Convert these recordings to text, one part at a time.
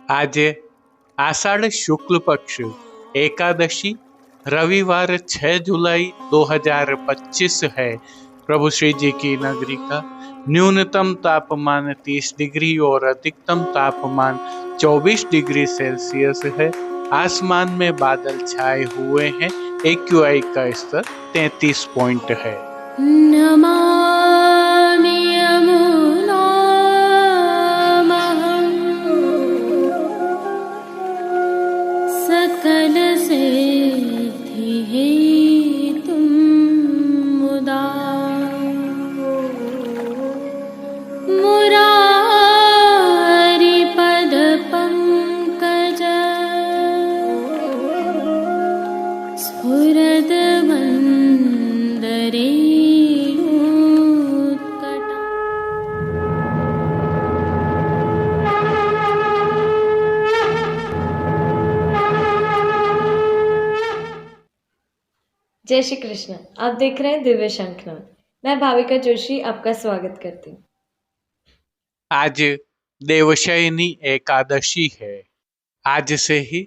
आज आषाढ़ शुक्ल पक्ष एकादशी रविवार 6 जुलाई 2025 है। प्रभु श्री जी की नगरी का न्यूनतम तापमान 30 डिग्री और अधिकतम तापमान 24 डिग्री सेल्सियस है। आसमान में बादल छाए हुए हैं। AQI का स्तर 33 पॉइंट है। नमामि यमुनामहं सकलसिद्धिहेतुं मुदा मुरारिपदपङ्कज स्फुरद्वन्दरे जय श्री कृष्ण। आप देख रहे हैं दिव्य शंखनाद। मैं भाविका जोशी आपका स्वागत करती हूँ। आज देवशयनी एकादशी है। आज से ही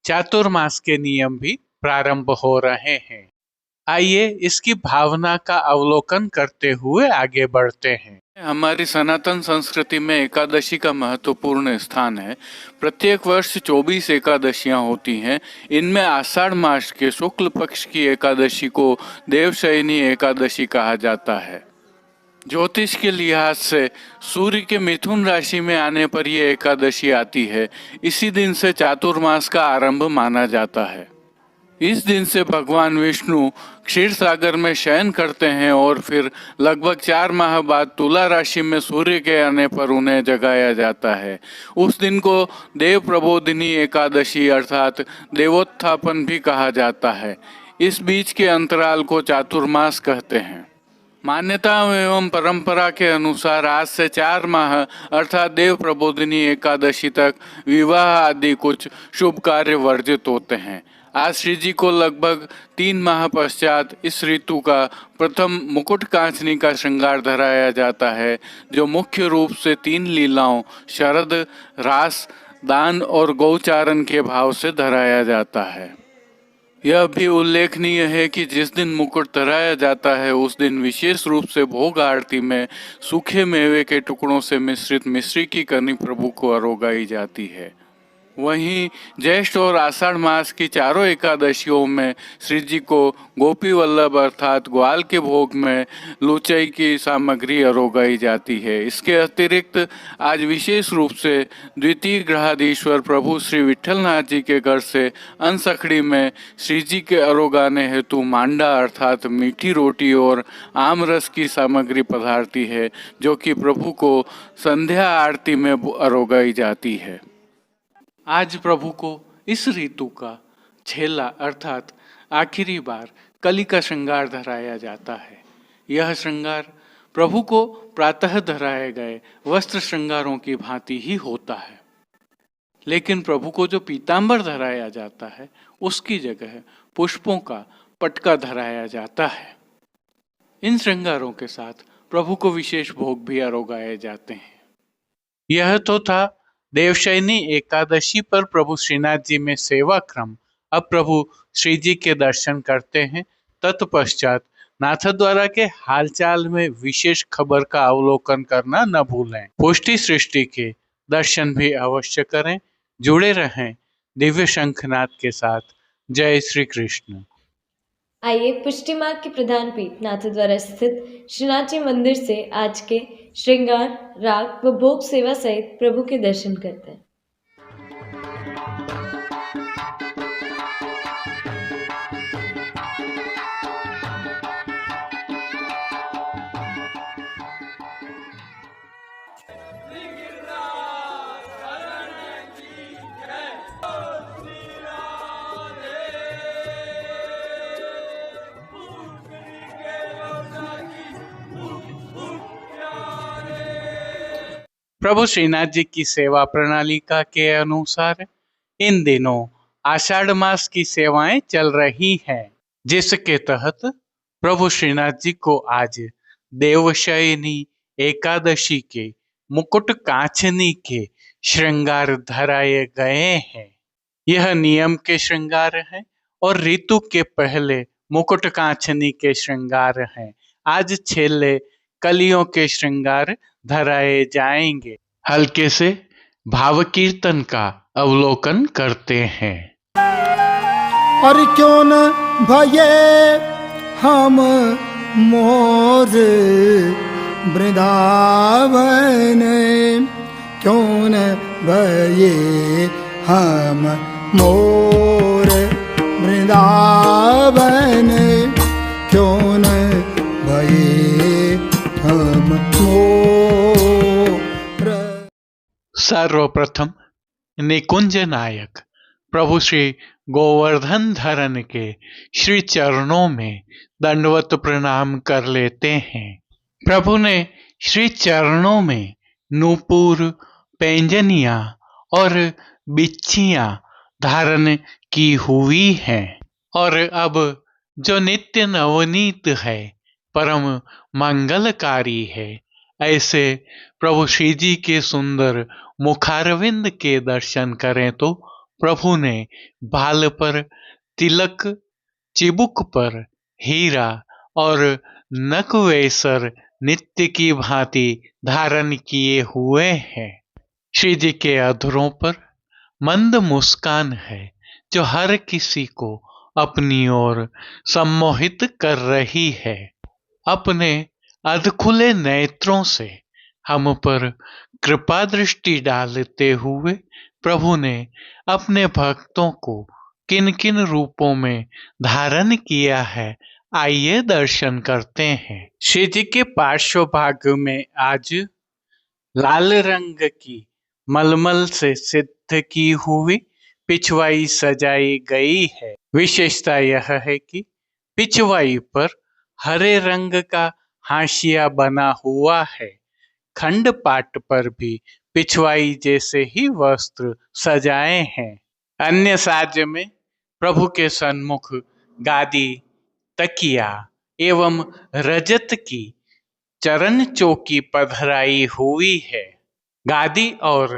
चातुर्मास के नियम भी प्रारंभ हो रहे हैं। आइए इसकी भावना का अवलोकन करते हुए आगे बढ़ते हैं। हमारी सनातन संस्कृति में एकादशी का महत्वपूर्ण स्थान है। प्रत्येक वर्ष 24 एकादशियां होती हैं। इनमें आषाढ़ मास के शुक्ल पक्ष की एकादशी को देवशयनी एकादशी कहा जाता है। ज्योतिष के लिहाज से सूर्य के मिथुन राशि में आने पर यह एकादशी आती है। इसी दिन से चातुर्मास का आरंभ माना जाता है। इस दिन से भगवान विष्णु क्षीर सागर में शयन करते हैं और फिर लगभग 4 माह बाद तुला राशि में सूर्य के आने पर उन्हें जगाया जाता है। उस दिन को देव प्रबोधिनी एकादशी अर्थात देवोत्थापन भी कहा जाता है। इस बीच के अंतराल को चातुर्मास कहते हैं। मान्यता एवं परंपरा के अनुसार आज से 4 माह अर्थात देव प्रबोधिनी एकादशी तक विवाह आदि कुछ शुभ कार्य वर्जित होते हैं। आज श्री जी को लगभग 3 माह पश्चात इस ऋतु का प्रथम मुकुट कांचनी का श्रृंगार धराया जाता है, जो मुख्य रूप से 3 लीलाओं शरद, रास, दान और गौचारण के भाव से धराया जाता है। यह भी उल्लेखनीय है कि जिस दिन मुकुट धराया जाता है उस दिन विशेष रूप से भोग आरती में सूखे मेवे के टुकड़ों से मिश्रित मिश्री की कनी प्रभु को अरोगाई जाती है। वहीं ज्येष्ठ और आषाढ़ मास की चारों एकादशियों में श्री जी को गोपी वल्लभ अर्थात ग्वाल के भोग में लुचई की सामग्री अरोगाई जाती है। इसके अतिरिक्त आज विशेष रूप से द्वितीय ग्रहाधीश्वर प्रभु श्री विठलनाथ जी के घर से अनसखड़ी में श्री जी के अरोगाने हेतु मांडा अर्थात मीठी रोटी और आम रस की सामग्री पधारती है, जो कि प्रभु को संध्या आरती में अरोगाई जाती है। आज प्रभु को इस ऋतु का छेला अर्थात आखिरी बार कली का श्रृंगार धराया जाता है। यह श्रृंगार प्रभु को प्रातः धराए गए वस्त्र श्रृंगारों की भांति ही होता है, लेकिन प्रभु को जो पीतांबर धराया जाता है उसकी जगह पुष्पों का पटका धराया जाता है। इन श्रृंगारों के साथ प्रभु को विशेष भोग भी अरोगाए जाते हैं। यह तो था देवशयनी एकादशी पर प्रभु श्रीनाथ जी में सेवा क्रम। अब प्रभु श्री जी के दर्शन करते हैं। तत्पश्चात नाथद्वारा के हालचाल में विशेष खबर का अवलोकन करना न भूलें। पुष्टि सृष्टि के दर्शन भी अवश्य करें। जुड़े रहें दिव्य शंखनाद के साथ। जय श्री कृष्ण। आइए पुष्टि मार्ग के प्रधान पीठ नाथद्वारा स्थित श्रीनाथ जी मंदिर से आज के श्रृंगार, राग व भोग सेवा सहित प्रभु के दर्शन करते हैं। प्रभु श्रीनाथ जी की सेवा प्रणालिका के अनुसार इन दिनों आषाढ़ मास की सेवाएं चल रही हैं, जिसके तहत प्रभु श्रीनाथ जी को आज देवशयनी एकादशी के मुकुट कांचनी के श्रृंगार धराए गए हैं। यह नियम के श्रृंगार हैं और ऋतु के पहले मुकुट कांचनी के श्रृंगार हैं। आज छेले कलियों के श्रृंगार धराए जाएंगे। हल्के से भाव कीर्तन का अवलोकन करते हैं। और क्यों न भये हम मोर वृंदावन, क्यों न भये हम मोर वृंदावन, क्यों न भये हम मोर। सर्वप्रथम निकुंज नायक प्रभु श्री गोवर्धन धरन के श्री चरणों में दंडवत प्रणाम कर लेते हैं। प्रभु ने श्री चरणों में नूपुर, पैंजनियां और बिच्छियां धारण की हुई हैं और अब जो नित्य नवनीत है, परम मंगलकारी है, ऐसे प्रभु श्री जी के सुंदर मुखारविंद के दर्शन करें तो प्रभु ने बाल पर तिलक, चिबुक पर हीरा और नकवेसर नित्य की भांति धारण किए हुए हैं। श्री जी के अधरों पर मंद मुस्कान है जो हर किसी को अपनी ओर सम्मोहित कर रही है। अपने अधखुले नेत्रों से हम पर कृपा दृष्टि डालते हुए प्रभु ने अपने भक्तों को किन किन रूपों में धारण किया है, आइए दर्शन करते हैं। श्री जी के पार्श्व भाग में आज लाल रंग की मलमल से सिद्ध की हुई पिछवाई सजाई गई है। विशेषता यह है कि पिछवाई पर हरे रंग का हाशिया बना हुआ है। खंड पाट पर भी पिछवाई जैसे ही वस्त्र सजाए हैं। अन्य साज में प्रभु के सन्मुख गादी, तकिया एवं रजत की चरण चौकी पधराई हुई है। गादी और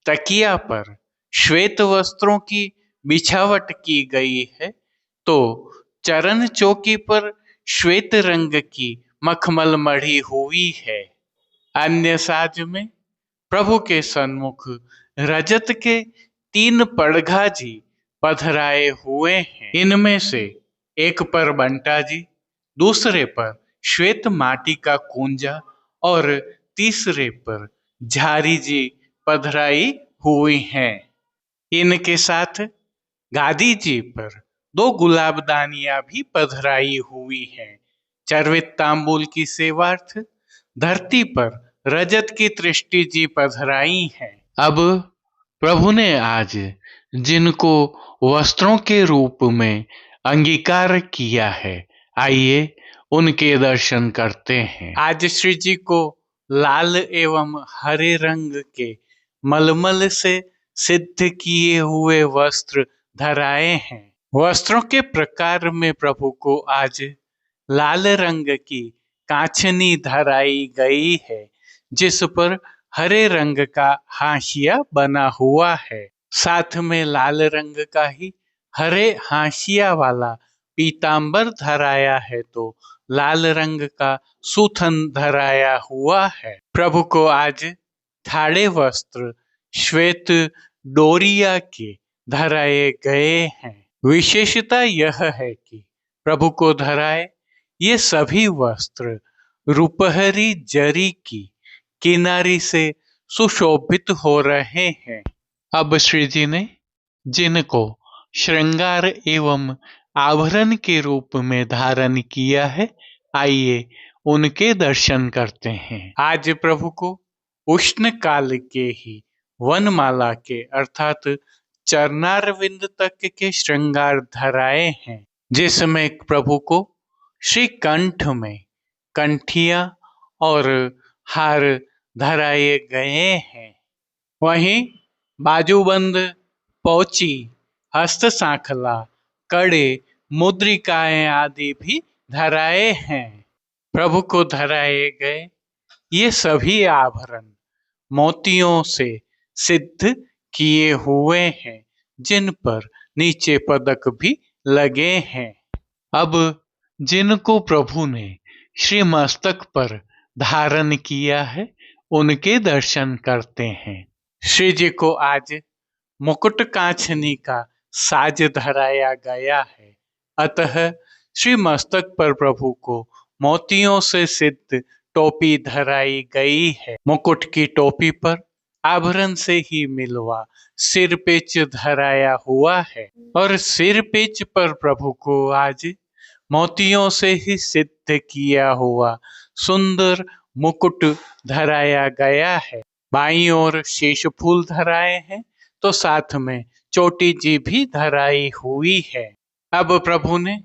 तकिया पर श्वेत वस्त्रों की बिछावट की गई है, तो चरण चौकी पर श्वेत रंग की मखमल मढ़ी हुई है। अन्य साज में प्रभु के सन्मुख रजत के 3 पड़घा जी पधराए हुए हैं। इनमें से एक पर बंटा जी, दूसरे पर श्वेत माटी का कुंजा और तीसरे पर झारी जी पधराई हुई हैं। इनके साथ गादी जी पर 2 गुलाबदानियां भी पधराई हुई हैं। चर्वित तांबूल की सेवार्थ धरती पर रजत की दृष्टि जी पधराई हैं। अब प्रभु ने आज जिनको वस्त्रों के रूप में अंगीकार किया है, आइए उनके दर्शन करते हैं। आज श्री जी को लाल एवं हरे रंग के मलमल से सिद्ध किए हुए वस्त्र धराए हैं। वस्त्रों के प्रकार में प्रभु को आज लाल रंग की कांचनी धराई गई है, जिस पर हरे रंग का हाशिया बना हुआ है। साथ में लाल रंग का ही हरे हाशिया वाला पीतांबर धराया है, तो लाल रंग का सूथन धराया हुआ है। प्रभु को आज ठाड़े वस्त्र श्वेत डोरिया के धराए गए हैं। विशेषता यह है कि प्रभु को धराए ये सभी वस्त्र रुपहरी जरी की किनारी से सुशोभित हो रहे हैं। अब श्री जी ने जिनको श्रृंगार एवं आभरण के रूप में धारण किया है, आइए उनके दर्शन करते हैं। आज प्रभु को उष्ण काल के ही वनमाला के अर्थात चरणारविंद तक के श्रृंगार धराए हैं, जिसमें प्रभु को श्री कंठ में कंठिया और हार धराए गए हैं। वहीं बाजूबंद, पौची, हस्त सांखला, कड़े, मुद्रिकाएं आदि भी धराए हैं। प्रभु को धराए गए ये सभी आभरण मोतियों से सिद्ध किए हुए हैं, जिन पर नीचे पदक भी लगे हैं। अब जिनको प्रभु ने श्री मस्तक पर धारण किया है, उनके दर्शन करते हैं। श्री जी को आज मुकुट कांचनी का साज धराया गया है, अतः श्री मस्तक पर प्रभु को मोतियों से सिद्ध टोपी धराई गई है। मुकुट की टोपी पर आभरण से ही मिलवा सिर पेच धराया हुआ है और सिर पेच पर प्रभु को आज मोतियों से ही सिद्ध किया हुआ सुंदर मुकुट धराया गया है। बाईं ओर शेष फूल धराए हैं तो साथ में चोटी जी भी धराई हुई है। अब प्रभु ने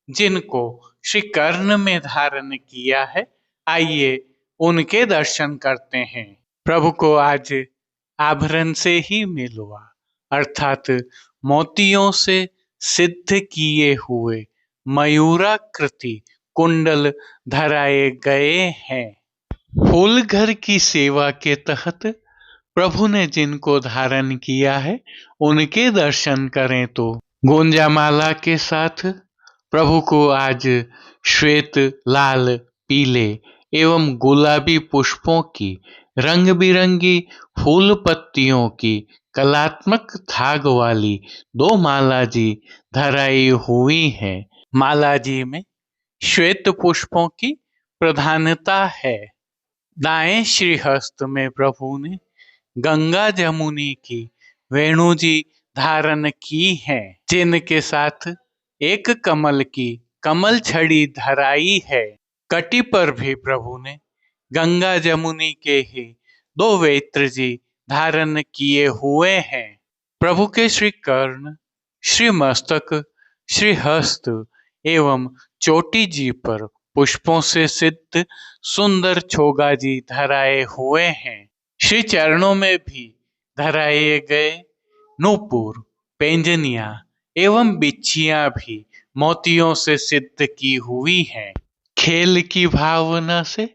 जिनको श्री कर्ण में धारण किया है, आइए उनके दर्शन करते हैं। प्रभु को आज आभरण से ही मिलवा अर्थात मोतियों से सिद्ध किए हुए मयूराकृति कुंडल धराए गए हैं। फूल घर की सेवा के तहत प्रभु ने जिनको धारण किया है, उनके दर्शन करें तो गोंजामाला के साथ प्रभु को आज श्वेत, लाल, पीले एवं गुलाबी पुष्पों की रंग बिरंगी फूल पत्तियों की कलात्मक थाग वाली 2 माला जी धराई हुई हैं। माला जी में श्वेत पुष्पों की प्रधानता है। दाएं श्रीहस्त में प्रभु ने गंगा जमुनी की वेणु जी धारण की है, जिनके साथ एक कमल की कमल छड़ी धराई है। कटी पर भी प्रभु ने गंगा जमुनी के ही 2 वेत्र जी धारण किए हुए हैं। प्रभु के श्री कर्ण, श्री मस्तक, श्री हस्त एवं चोटी जी पर पुष्पों से सिद्ध सुंदर छोगा जी धराए हुए हैं। श्री चरणों में भी धराए गए नूपुर, पेंजनिया एवं बिच्छियां भी मोतियों से सिद्ध की हुई हैं। खेल की भावना से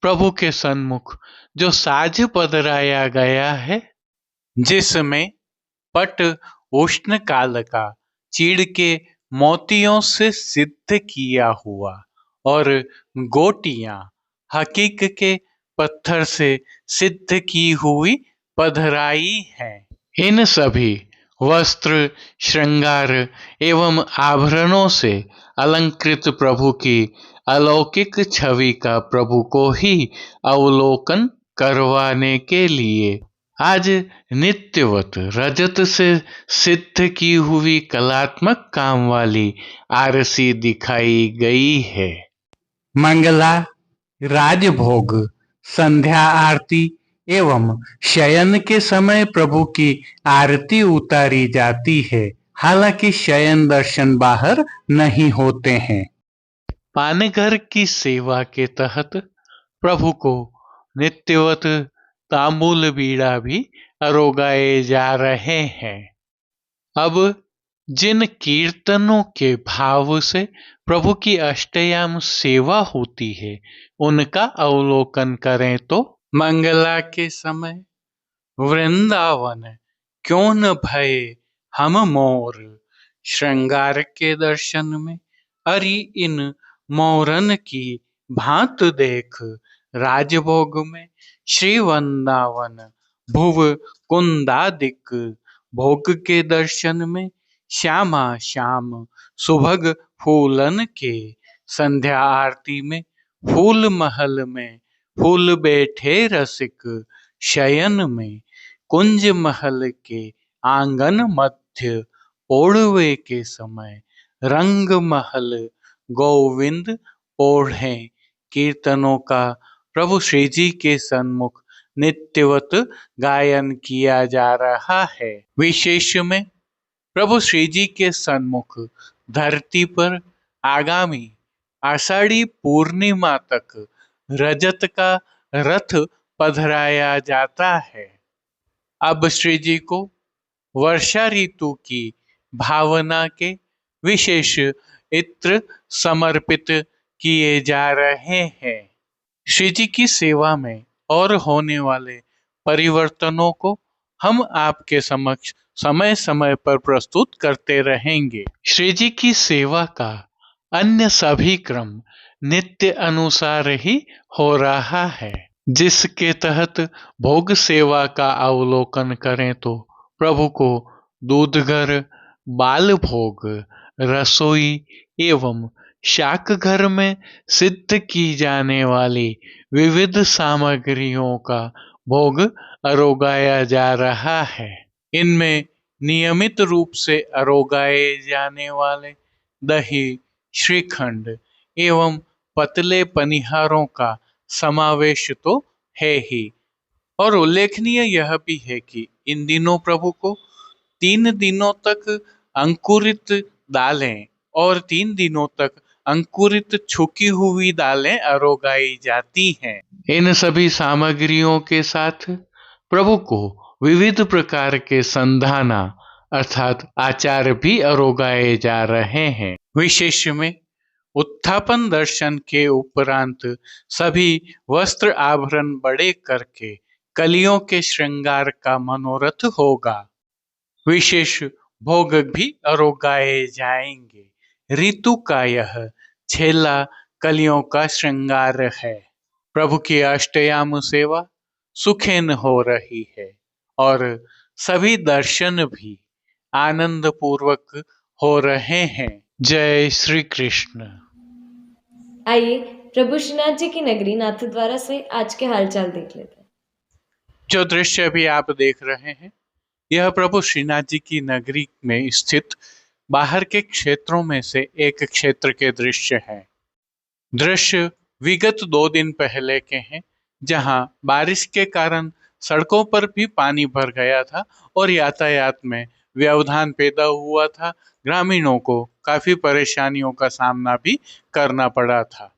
प्रभु के सन्मुख जो साज पधराया गया है, जिसमें पट उष्ण काल का चीड़ के मोतियों से सिद्ध किया हुआ और गोटियां हकीक के पत्थर से सिद्ध की हुई पधराई है। इन सभी वस्त्र, श्रृंगार एवं आभरणों से अलंकृत प्रभु की अलौकिक छवि का प्रभु को ही अवलोकन करवाने के लिए आज नित्यवत रजत से सिद्ध की हुई कलात्मक काम वाली आरसी दिखाई गई है। मंगला, राजभोग, संध्या आरती एवं शयन के समय प्रभु की आरती उतारी जाती है। हालांकि शयन दर्शन बाहर नहीं होते हैं। पानघर की सेवा के तहत प्रभु को नित्यवत तांबूल बीड़ा भी अरोगाए जा रहे हैं। अब जिन कीर्तनों के भाव से प्रभु की अष्टयाम सेवा होती है, उनका अवलोकन करें तो मंगला के समय वृंदावन क्यों न भये हम मोर, श्रृंगार के दर्शन में अरि इन मोरन की भांत देख, राजभोग में श्री वृंदावन भुव कुंदादिक, भोग के दर्शन में श्यामा श्याम सुभग फूलन के, संध्या आरती में फूल महल में फूल बैठे रसिक, शयन में कुंज महल के आंगन मध्य, ओढ़वे के समय रंग महल गोविंद ओढ़े। कीर्तनों का प्रभु श्री जी के सन्मुख नित्यवत गायन किया जा रहा है। विशेष में प्रभु श्री जी के सन्मुख धरती पर आगामी आषाढ़ी पूर्णिमा तक रजत का रथ पधराया जाता है। अब श्री जी को वर्षा ऋतु की भावना के विशेष इत्र समर्पित किए जा रहे हैं। श्री जी की सेवा में और होने वाले परिवर्तनों को हम आपके समक्ष समय समय पर प्रस्तुत करते रहेंगे। श्री जी की सेवा का अन्य सभी क्रम नित्य अनुसार ही हो रहा है, जिसके तहत भोग सेवा का अवलोकन करें तो प्रभु को दूधघर, बाल भोग, रसोई एवं शाक घर में सिद्ध की जाने वाली विविध सामग्रियों का भोग अरोगाया जा रहा है। इनमें नियमित रूप से अरोगाए जाने वाले दही, श्रीखंड एवं पतले पनिहारों का समावेश तो है ही, और उल्लेखनीय यह भी है कि इन दिनों प्रभु को 3 दिनों तक अंकुरित दालें और 3 दिनों तक अंकुरित छुकी हुई दालें अरोगाई जाती हैं। इन सभी सामग्रियों के साथ प्रभु को विविध प्रकार के संधाना अर्थात आचार भी अरोगाए जा रहे हैं। विशेष में उत्थापन दर्शन के उपरांत सभी वस्त्र आभरण बड़े करके कलियों के श्रृंगार का मनोरथ होगा। विशेष भोग भी अरोगाए जाएंगे। ऋतु का यह छेला कलियों का श्रृंगार है। प्रभु की अष्टयाम सेवा सुखेन हो रही है और सभी दर्शन भी आनंद पूर्वक हो रहे हैं। जय श्री कृष्ण। आइए प्रभु श्रीनाथ जी की नगरी नाथद्वारा से आज के हालचाल देख लेते हैं। जो दृश्य अभी आप देख रहे हैं, यह प्रभु श्रीनाथ जी की नगरी में स्थित बाहर के क्षेत्रों में से एक क्षेत्र के दृश्य है। दृश्य विगत 2 दिन पहले के हैं, जहां बारिश के कारण सड़कों पर भी पानी भर गया था और यातायात में व्यवधान पैदा हुआ था। ग्रामीणों को काफी परेशानियों का सामना भी करना पड़ा था।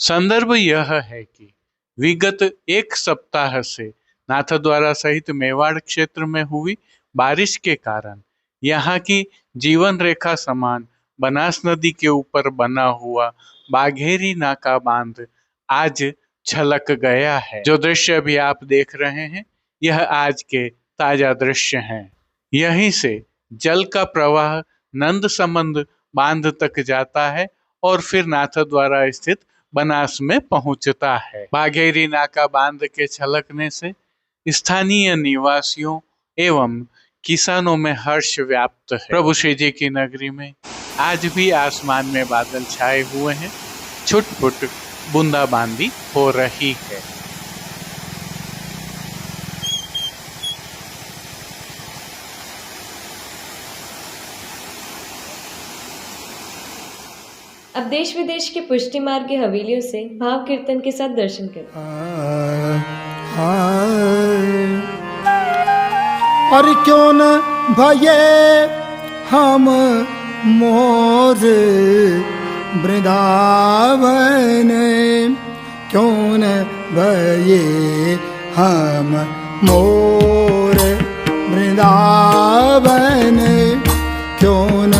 संदर्भ यह है कि विगत 1 सप्ताह से नाथद्वारा सहित मेवाड़ क्षेत्र में हुई बारिश के कारण यहाँ की जीवन रेखा समान बनास नदी के ऊपर बना हुआ बाघेरी नाका बांध आज छलक गया है। जो दृश्य अभी आप देख रहे हैं, यह आज के ताजा दृश्य हैं। यहीं से जल का प्रवाह नंद संबंध बांध तक जाता है और फिर नाथद्वारा स्थित बनास में पहुंचता है। बाघेरी नाका बांध के छलकने से स्थानीय निवासियों एवं किसानों में हर्ष व्याप्त है। प्रभु श्री जी की नगरी में आज भी आसमान में बादल छाए हुए हैं, छुट-पुट बूंदाबांदी हो रही है। अब देश विदेश के पुष्टि मार्ग की हवेलियों से भाव कीर्तन के साथ दर्शन करें। और क्यों न भये हम मोर वृंदावन, क्यों न भये हम मोर वृंदावन, क्यों न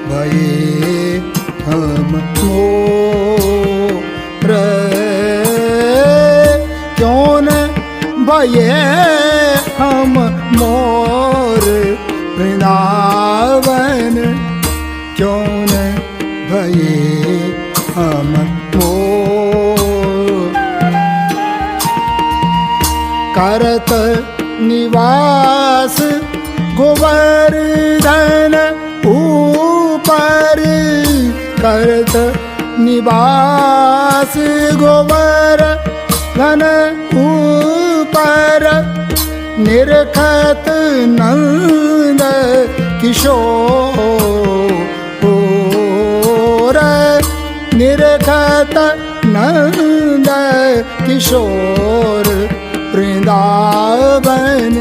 भये हम मोर, क्यों न भये हम मोर वृंदावन, क्यों न भये हम मोर। करत निवास गोवर्धन ऊपर, करत निवास गोवर्धन ऊपर, निरखत नंद किशोर, निरखत नंद किशोर वृंदावन।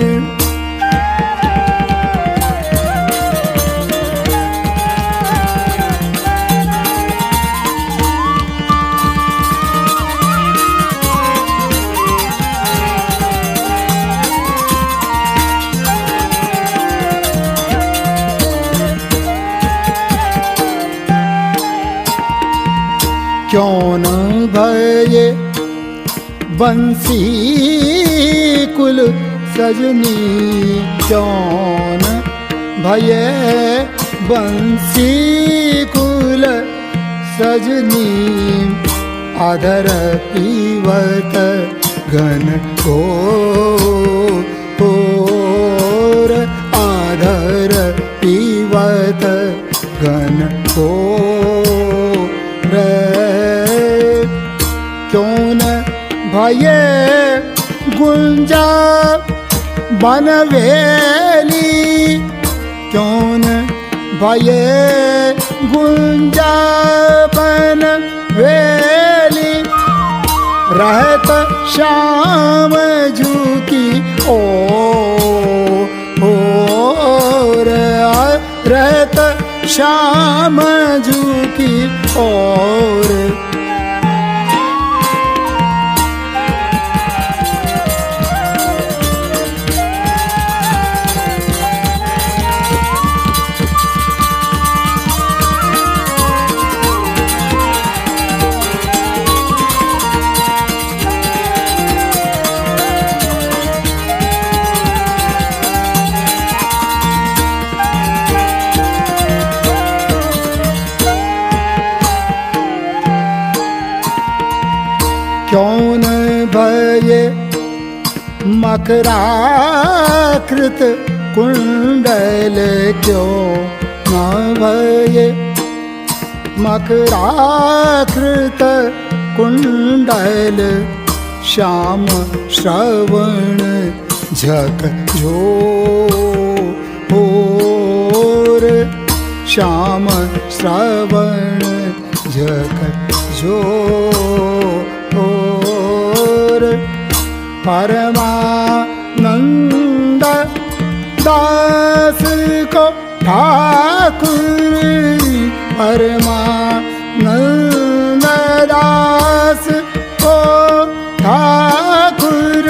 क्यों न भये बंसी कुल सजनी क्यों न भये बंसी कुल सजनी आधर पीवत घन घोर आधर पीवत घन घोर क्यों न भये गुंजा बनवेली क्यों न भये गुंजा बनवेली रहत श्याम झुकी ओर रहत श्याम झुकी ओर क्यों न भये मकराकृत कुंडल क्यों न भये मकराकृत कुंडल श्याम श्रवण झक झोर श्याम श्रवण झक झोर परमानंद दास को ठाकुर परमानंद दास को ठाकुर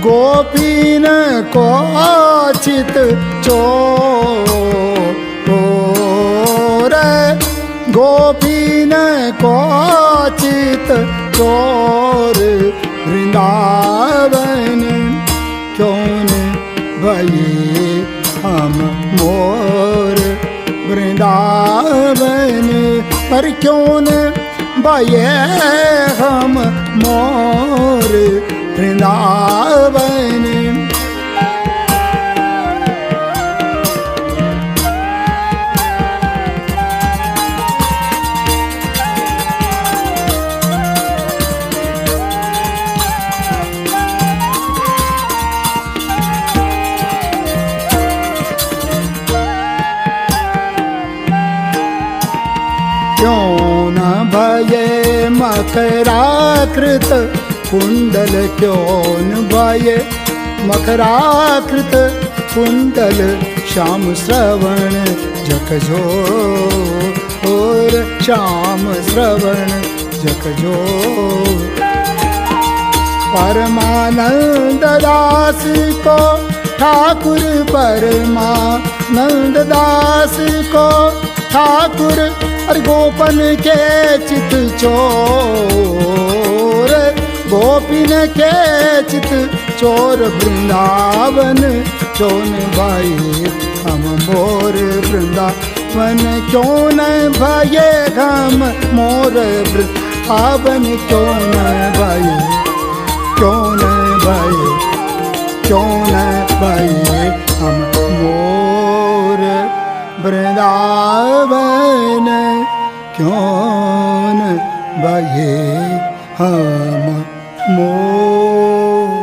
गोपीन को चित चोर गोपीन को चित चोर वृंदावन क्यों न भये हम मोर वृंदावन पर क्यों न भये हम मोर वृंदावन क्यों न भये मकराकृत कुंडल क्यों न भये मकराकृत कुंडल श्याम श्रवण झकझोर श्याम श्रवण झकझोर परमानंद दास को ठाकुर परमानंद दास को ठाकुर अरे गोपन के चित चोर गोपिन के चित चोर वृंदावन क्यों न भाई हम मोर वृंदावन क्यों न भये हम मोर वृंदावन क्यों न भये क्यों न भये क्यों न भये हम मोर वृंदावन क्यों न भये हम मोर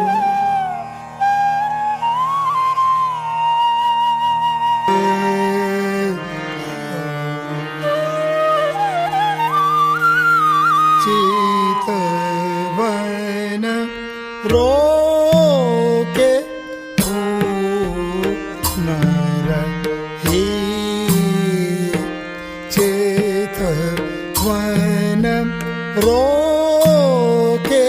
चितवन रोके न रही चेतवन रोके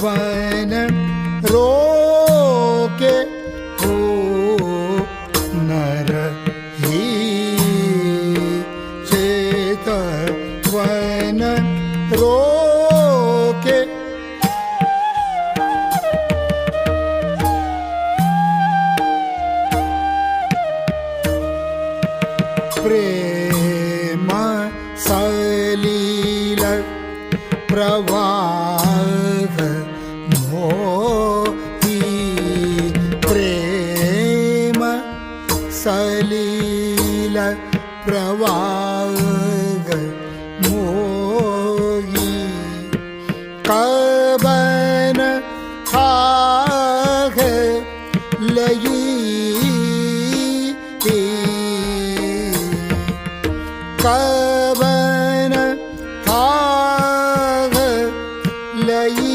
वन रोके हो नर ही चेतवन रोके प्रेम सलील प्रवाह मोही प्रेम सलील प्रवाह मोही कवन खाह लई कवन थाग लई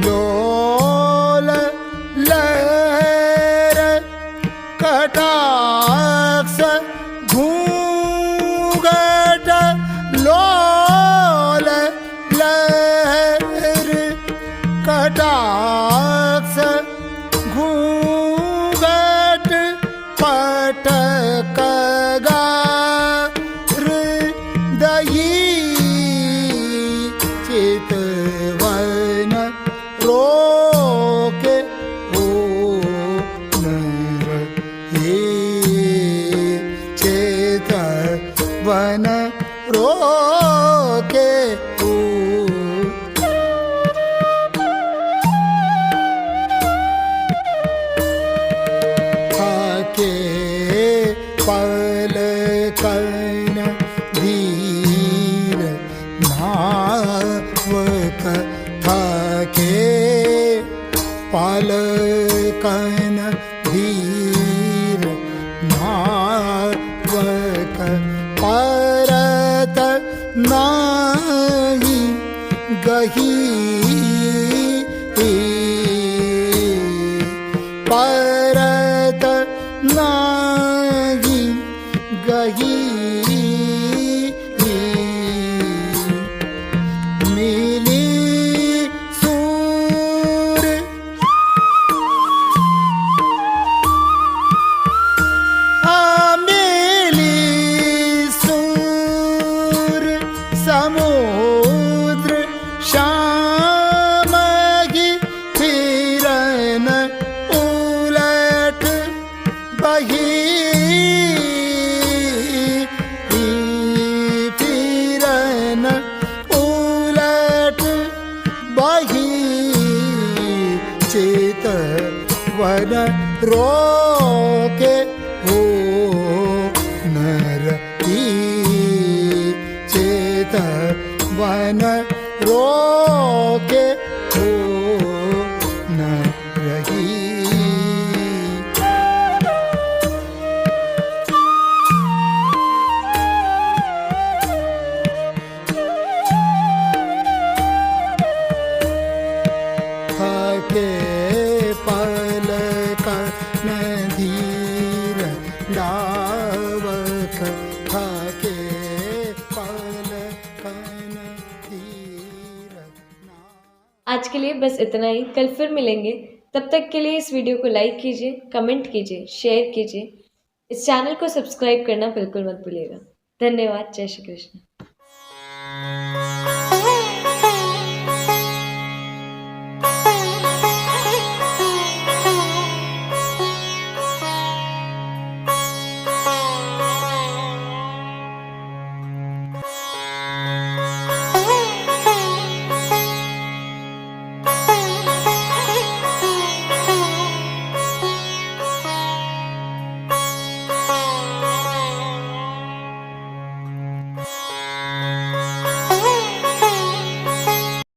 लोल लहर कटाक्ष घूंघट लोल लहर कटाक्ष घूंघट पटक हृदयी चितवन रोके हो नर हे चितवन रोके हो के पल कन धीर नावक थाके पल कन धीर नावक परत नाही गही परत नाही गही मिली सूर मिली सूर समुद्र श्यामगी फिरन उलट बही फिरन उलट बही चितवन रोके हो नर ही चितवन रोके हो नर ही के पल कन धीर डावक के पल कन धीर। आज के लिए बस इतना ही। कल फिर मिलेंगे। तब तक के लिए इस वीडियो को लाइक कीजिए, कमेंट कीजिए, शेयर कीजिए। इस चैनल को सब्सक्राइब करना बिल्कुल मत भूलिएगा। धन्यवाद। जय श्री कृष्ण।